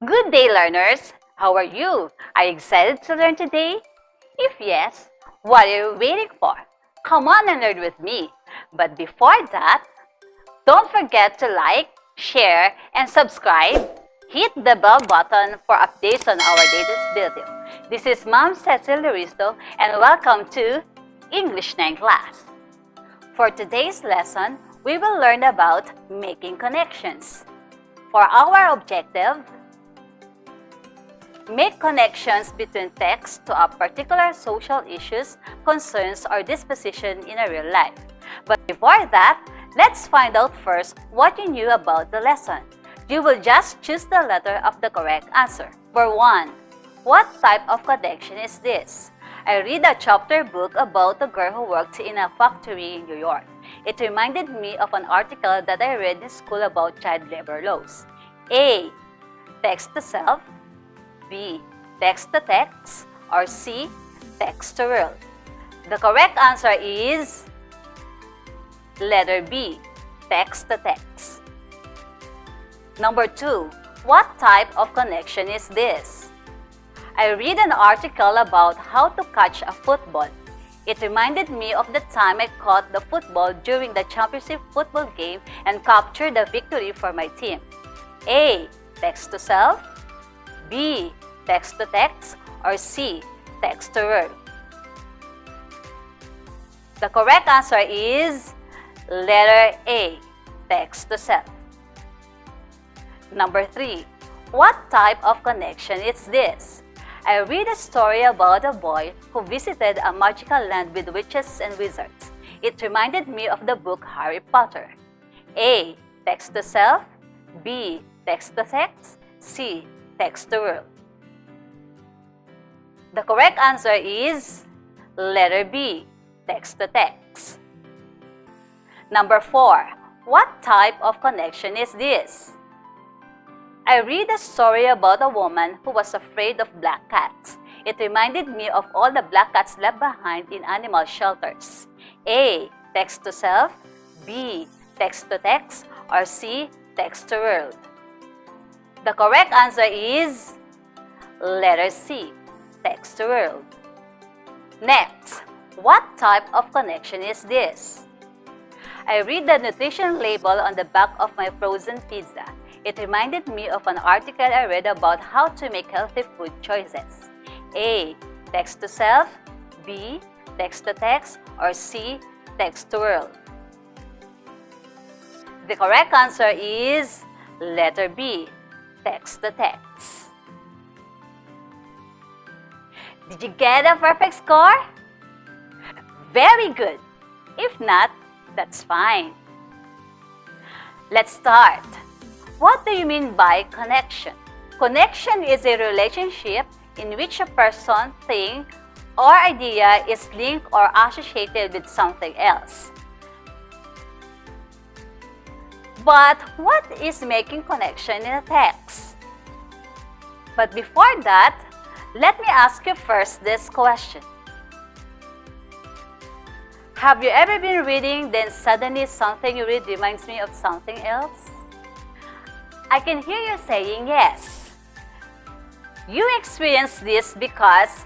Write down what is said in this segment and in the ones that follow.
Good day, learners! How are you? Are you excited to learn today? If yes, what are you waiting for? Come on and learn with me. But before that, don't forget to like, share, and subscribe. Hit the bell button for updates on our latest video. This is Ma'am Cecil Luristo and welcome to English 9 class. For today's lesson, we will learn about making connections. For our objective, make connections between text to a particular social issues, concerns, or disposition in a real life. But before that, let's find out first what you knew about the lesson. You will just choose the letter of the correct answer. For 1, what type of connection is this? I read a chapter book about a girl who worked in a factory in New York. It reminded me of an article that I read in school about child labor laws. A. Text to self. B. Text to text, or C. Text to world. The correct answer is letter B. Text to text. Number 2. What type of connection is this? I read an article about how to catch a football. It reminded me of the time I caught the football during the championship football game and captured the victory for my team. A. Text to self. B. Text to text, or C. Text to world. The correct answer is letter A. Text to self. Number 3. What type of connection is this? I read a story about a boy who visited a magical land with witches and wizards. It reminded me of the book Harry Potter. A. Text to self. B. Text to text. C. Text to world. The correct answer is letter B. Text to text. Number 4. What type of connection is this? I read a story about a woman who was afraid of black cats. It reminded me of all the black cats left behind in animal shelters. A. Text to self. B. Text to text, or C. Text to world. The correct answer is letter C. Text to world. Next, what type of connection is this? I read the nutrition label on the back of my frozen pizza. It reminded me of an article I read about how to make healthy food choices. A. Text to self. B. Text to text, or C. Text to world. The correct answer is letter B. Text to text. Did you get a perfect score? Very good. If not, that's fine. Let's start. What do you mean by connection? Connection is a relationship in which a person, thing, or idea is linked or associated with something else. But what is making connection in a text? But before that, let me ask you first this question. Have you ever been reading, then suddenly something you read reminds me of something else? I can hear you saying yes. You experience this because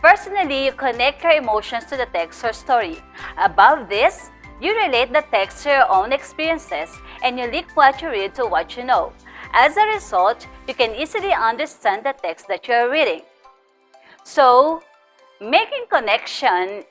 personally you connect your emotions to the text or story. Above this, you relate the text to your own experiences and you link what you read to what you know. As a result, you can easily understand the text that you are reading. So, making connection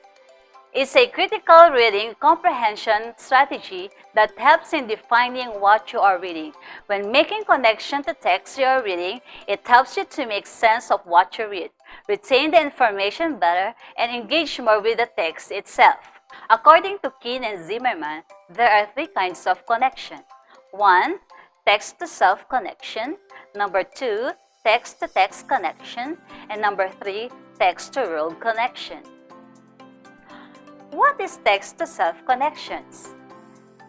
is a critical reading comprehension strategy that helps in defining what you are reading. When making connection to text you are reading, it helps you to make sense of what you read, retain the information better, and engage more with the text itself. According to Keene and Zimmerman, there are 3 kinds of connection. 1. Text-to-self connection. Number 2, text-to-text connection. And number 3, text-to-world connection. What is text-to-self connections?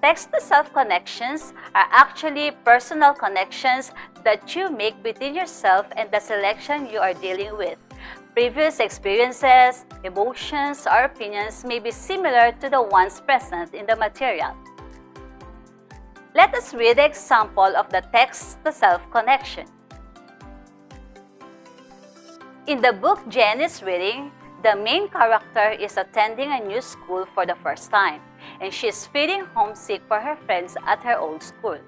Text-to-self connections are actually personal connections that you make between yourself and the selection you are dealing with. Previous experiences, emotions, or opinions may be similar to the ones present in the material. Let us read the example of the text-to-self connection. In the book Jen is reading, the main character is attending a new school for the first time, and she is feeling homesick for her friends at her old school.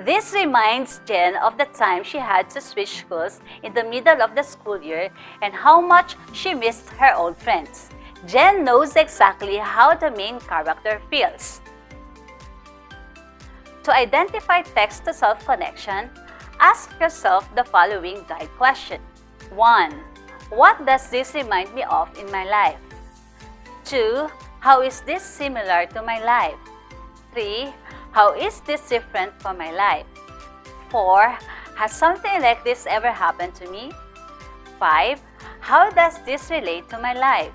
This reminds Jen of the time she had to switch schools in the middle of the school year and how much she missed her old friends. Jen knows exactly how the main character feels. To identify text-to-self connection, ask yourself the following guide question. 1. What does this remind me of in my life? 2. How is this similar to my life? 3. How is this different from my life? 4. Has something like this ever happened to me? 5. How does this relate to my life?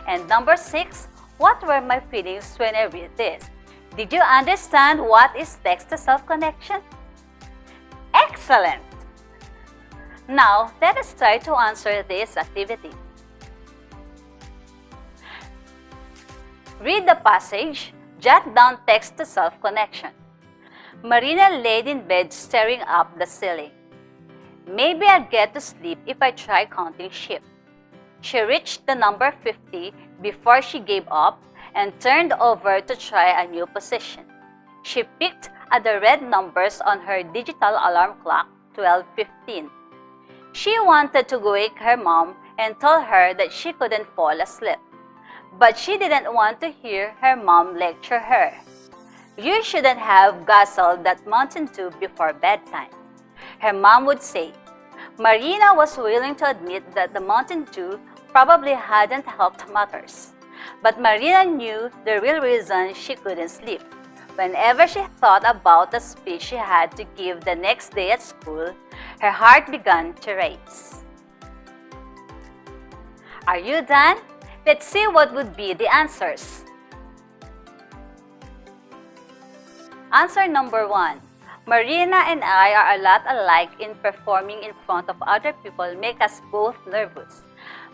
And number 6. What were my feelings when I read this? Did you understand what is text-to-self connection? Excellent! Now, let us try to answer this activity. Read the passage, jot down text-to-self connection. Marina laid in bed staring up the ceiling. Maybe I'll get to sleep if I try counting sheep. She reached the number 50 before she gave up and turned over to try a new position. She picked at the red numbers on her digital alarm clock, 12:15. She wanted to wake her mom and tell her that she couldn't fall asleep. But she didn't want to hear her mom lecture her. You shouldn't have guzzled that Mountain Dew before bedtime. Her mom would say. Marina was willing to admit that the Mountain Dew probably hadn't helped matters. But Marina knew the real reason she couldn't sleep. Whenever she thought about the speech she had to give the next day at school, her heart began to race. Are you done? Let's see what would be the answers. Answer number 1. Marina and I are a lot alike in performing in front of other people make us both nervous.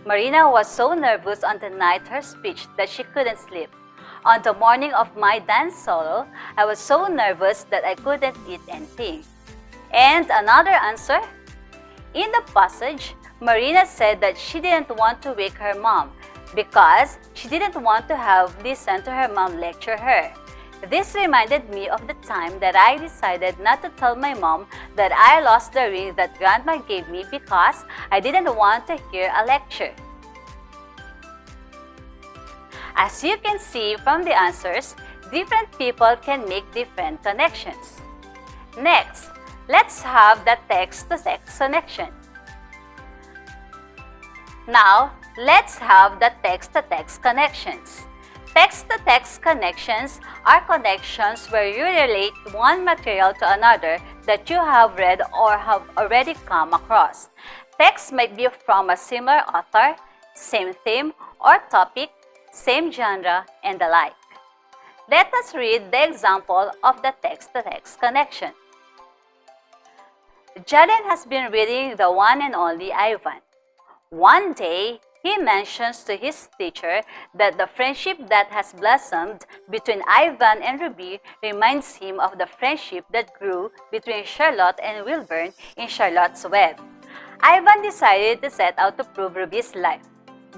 Marina was so nervous on the night her speech that she couldn't sleep. On the morning of my dance solo, I was so nervous that I couldn't eat anything. And another answer? In the passage, Marina said that she didn't want to wake her mom because she didn't want to have listened to her mom lecture her. This reminded me of the time that I decided not to tell my mom that I lost the ring that Grandma gave me because I didn't want to hear a lecture. As you can see from the answers, different people can make different connections. Next, let's have the text-to-text connection. Now, let's have the text-to-text connections. Text-to-text connections are connections where you relate one material to another that you have read or have already come across. Text might be from a similar author, same theme or topic, same genre, and the like. Let us read the example of the text-to-text connection. Jalen has been reading the one and only Ivan. One day, he mentions to his teacher that the friendship that has blossomed between Ivan and Ruby reminds him of the friendship that grew between Charlotte and Wilburn in Charlotte's Web. Ivan decided to set out to improve Ruby's life,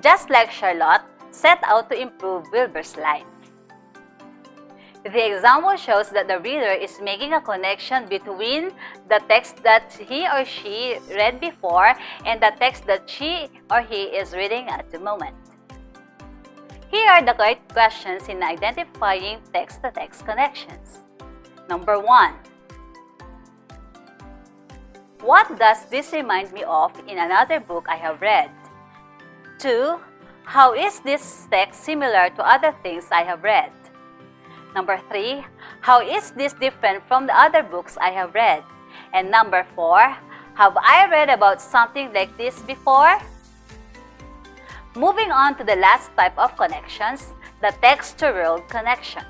just like Charlotte set out to improve Wilbur's life. The example shows that the reader is making a connection between the text that he or she read before and the text that she or he is reading at the moment. Here are the correct questions in identifying text-to-text connections. Number 1. What does this remind me of in another book I have read? 2. How is this text similar to other things I have read? Number 3, how is this different from the other books I have read? And number 4, have I read about something like this before? Moving on to the last type of connections, the text-to-world connection.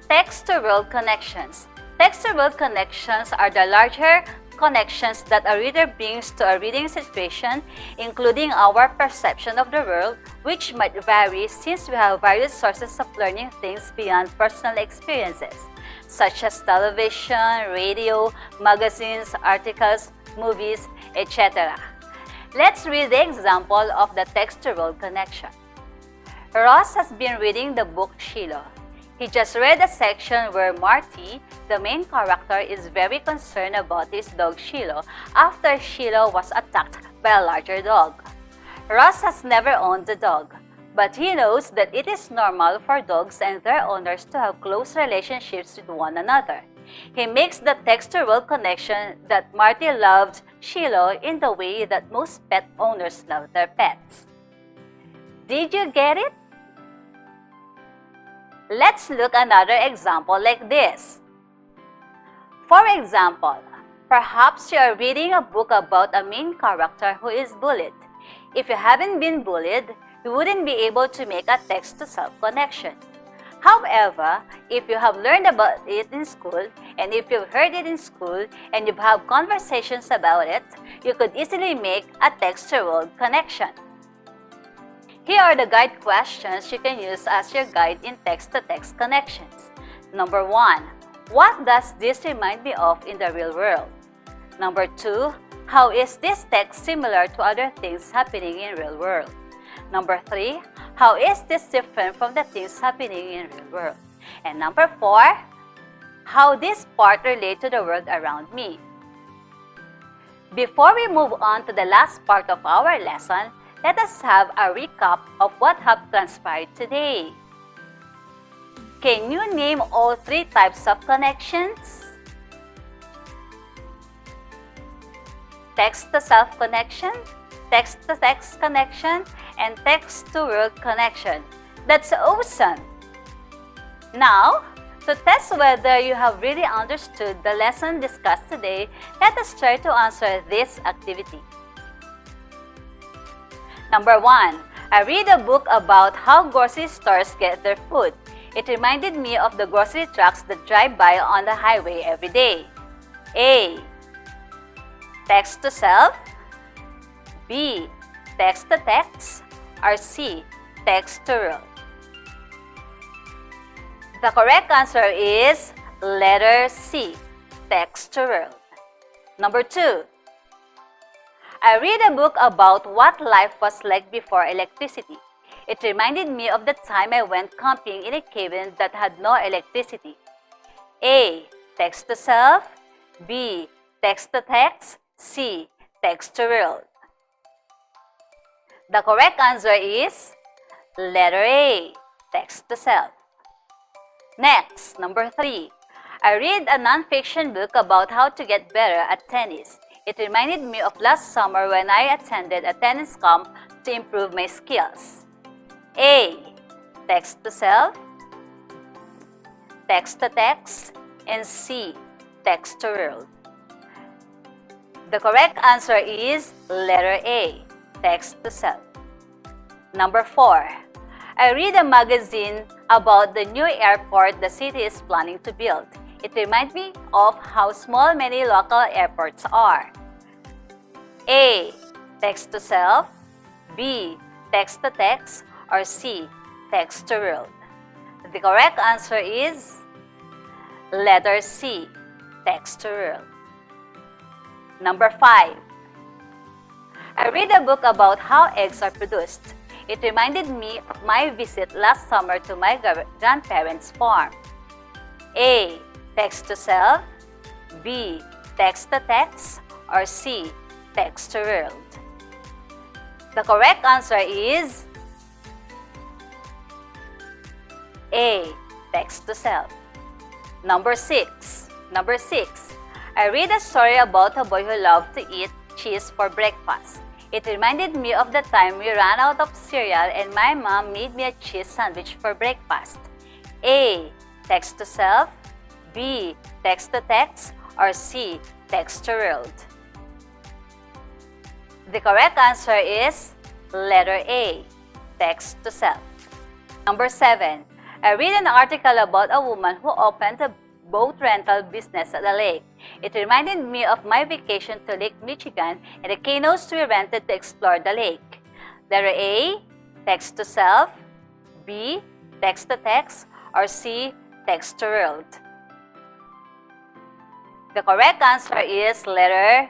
Text-to-world connections. Text-to-world connections are the larger connections that a reader brings to a reading situation, including our perception of the world, which might vary since we have various sources of learning things beyond personal experiences, such as television, radio, magazines, articles, movies, etc. Let's read the example of the text-to-world connection. Ross has been reading the book Shiloh. He just read a section where Marty, the main character, is very concerned about his dog Shiloh after Shiloh was attacked by a larger dog. Ross has never owned a dog, but he knows that it is normal for dogs and their owners to have close relationships with one another. He makes the text-to-world connection that Marty loved Shiloh in the way that most pet owners love their pets. Did you get it? Let's look another example like this. For example, perhaps you are reading a book about a main character who is bullied. If you haven't been bullied, you wouldn't be able to make a text-to-self connection. However, if you have learned about it in school, and if you've heard it in school, and you've had conversations about it, you could easily make a text-to-world connection. Here are the guide questions you can use as your guide in text-to-text connections. Number 1. What does this remind me of in the real world? Number 2. How is this text similar to other things happening in real world? Number 3. How is this different from the things happening in real world? And number 4. How this part relate to the world around me? Before we move on to the last part of our lesson, let us have a recap of what have transpired today. Can you name all 3 types of connections? Text-to-self connection, text-to-text connection, and text-to-world connection. That's awesome! Now, to test whether you have really understood the lesson discussed today, let us try to answer this activity. Number 1. I read a book about how grocery stores get their food. It reminded me of the grocery trucks that drive by on the highway every day. A. Text-to-self, B. Text-to-text, or C. Text-to-world. The correct answer is letter C. Text-to-world. Number 2. I read a book about what life was like before electricity. It reminded me of the time I went camping in a cabin that had no electricity. A. Text-to-self, B. Text-to-text, C. Text-to-world. The correct answer is letter A. Text-to-self. Next, number 3. I read a non-fiction book about how to get better at tennis. It reminded me of last summer when I attended a tennis camp to improve my skills. A. Text-to-self, text-to-text, and C. Text-to-world. The correct answer is letter A. Text-to-self. Number 4. I read a magazine about the new airport the city is planning to build. It reminds me of how small many local airports are. A. Text-to-self, B. Text-to-text, or C. Text-to-world. The correct answer is letter C. Text-to-world. Number 5. I read a book about how eggs are produced. It reminded me of my visit last summer to my grandparents' farm. A. Text-to-self, B. Text-to-text, or C. Text-to-world. The correct answer is A. Text-to-self. Number 6. I read a story about a boy who loved to eat cheese for breakfast. It reminded me of the time we ran out of cereal and my mom made me a cheese sandwich for breakfast. A. Text-to-self, B. Text-to-text, or C. Text-to-world. The correct answer is letter A. Text-to-self. Number 7. I read an article about a woman who opened a boat rental business at the lake. It reminded me of my vacation to Lake Michigan and the canoes we rented to explore the lake. Letter A. Text-to-self, B. Text-to-text, or C. Text-to-world. The correct answer is letter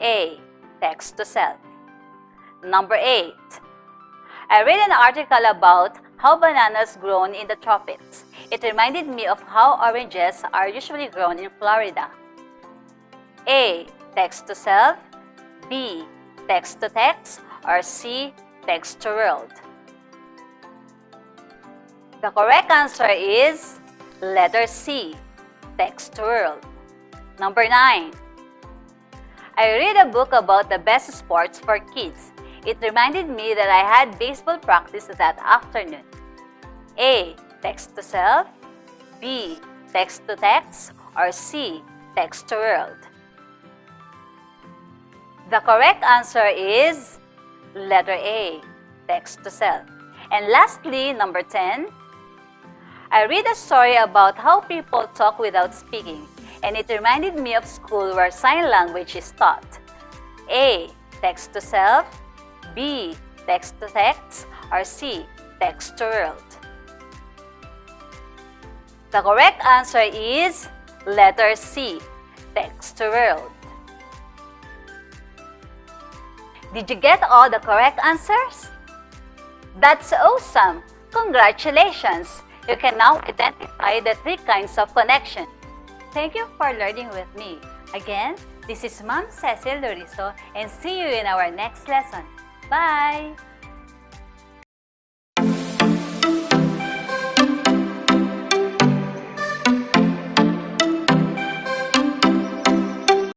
A. Text-to-self. Number 8. I read an article about how bananas grown in the tropics. It reminded me of how oranges are usually grown in Florida. A. Text to self, B. Text to text, or C. Text to world. The correct answer is letter C. Text to world. Number 9. I read a book about the best sports for kids. It reminded me that I had baseball practice that afternoon. A. Text to self, B. Text to text, or C. Text to world. The correct answer is letter A. Text to self. And lastly, number 10. I read a story about how people talk without speaking, and it reminded me of school where sign language is taught. A. Text to self, B. Text to text, or C. Text to world. The correct answer is letter C. Text to world. Did you get all the correct answers? That's awesome! Congratulations! You can now identify the 3 kinds of connection. Thank you for learning with me. Again, this is Ma'am Cecil Lorizo, and see you in our next lesson. Bye!